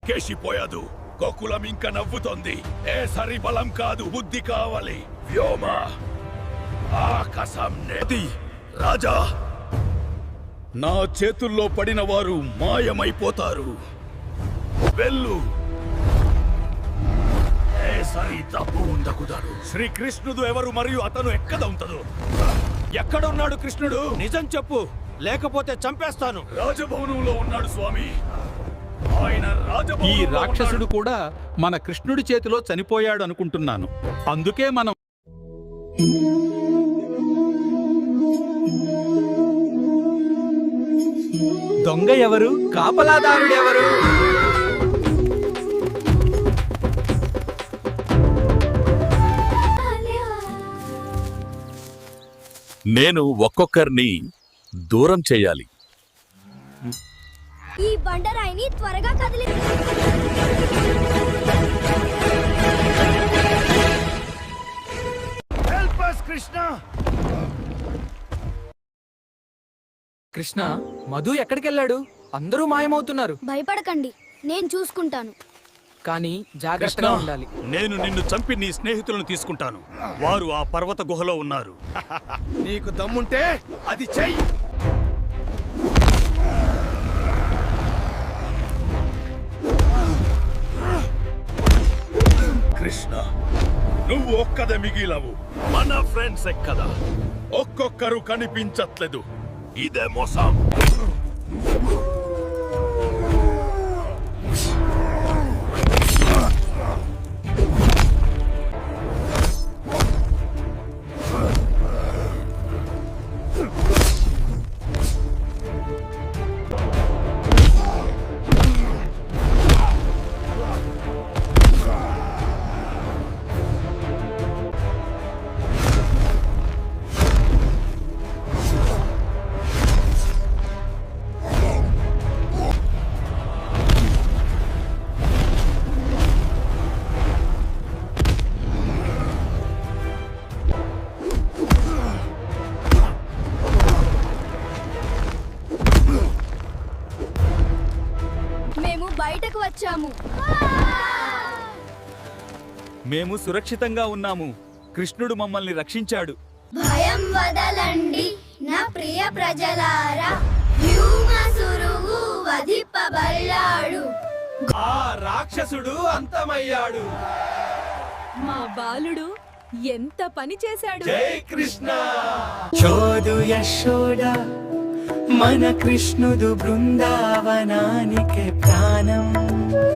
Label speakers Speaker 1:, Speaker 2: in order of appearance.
Speaker 1: కేసిపోయాదు. గోకులం ఇంకా నవ్వుతోంది. ఏ సరి బలం కాదు, బుద్ధి కావాలి. వ్యోమ ఆకాశం నేతి రాజా, నా చేతుల్లో పడిన వారు మాయమైపోతారు. వెళ్ళు. ఏ సరి తప్పు ఉండకుదాడు. శ్రీకృష్ణుడు ఎవరు మరియు అతను ఎక్కడ ఉంటదు?
Speaker 2: ఎక్కడున్నాడు కృష్ణుడు? నిజం చెప్పు, లేకపోతే చంపేస్తాను.
Speaker 1: రాజభవనంలో ఉన్నాడు స్వామి. ఆయన
Speaker 3: ఈ రాక్షసుడు కూడా మన కృష్ణుడి చేతిలో చనిపోయాడు అనుకుంటున్నాను. అందుకే మనం
Speaker 2: దొంగ ఎవరు? కాపలాదారుడు ఎవరు?
Speaker 1: నేను ఒక్కొక్కరిని దూరం చేయాలి.
Speaker 4: ఈ బండరాయిని త్వరగా కదిలి.
Speaker 5: కృష్ణ, మధు ఎక్కడికెళ్ళాడు? అందరూ మాయమవుతున్నారు.
Speaker 4: భయపడకండి, నేను చూసుకుంటాను.
Speaker 5: కానీ జాగ్రత్తగా ఉండాలి.
Speaker 1: నేను నిన్ను చంపి నీ స్నేహితులను తీసుకుంటాను. వారు ఆ పర్వత గుహలో ఉన్నారు.
Speaker 2: నీకు దమ్ముంటే అది చెయ్యి.
Speaker 1: కృష్ణ, నువ్వు ఒక్కదే మిగిలవు. మన ఫ్రెండ్స్ ఎక్కదా? ఒక్కొక్కరు కనిపించట్లేదు. ఇదే మోసం.
Speaker 4: మేము బయటకు వచ్చాము.
Speaker 3: మేము సురక్షితంగా ఉన్నాము. కృష్ణుడు మమ్మల్ని రక్షించాడు.
Speaker 4: భయం వదలండి నా ప్రియ ప్రజలారా. వ్యూమసురువు వధింపబడ్డాడు.
Speaker 2: ఆ రాక్షసుడు అంతమయ్యాడు.
Speaker 6: మా బాలుడు ఎంత పని చేశాడు.
Speaker 2: జై కృష్ణ.
Speaker 7: చోదు యశోద మన కృష్ణుడు బృందావనానికి ప్రాణం.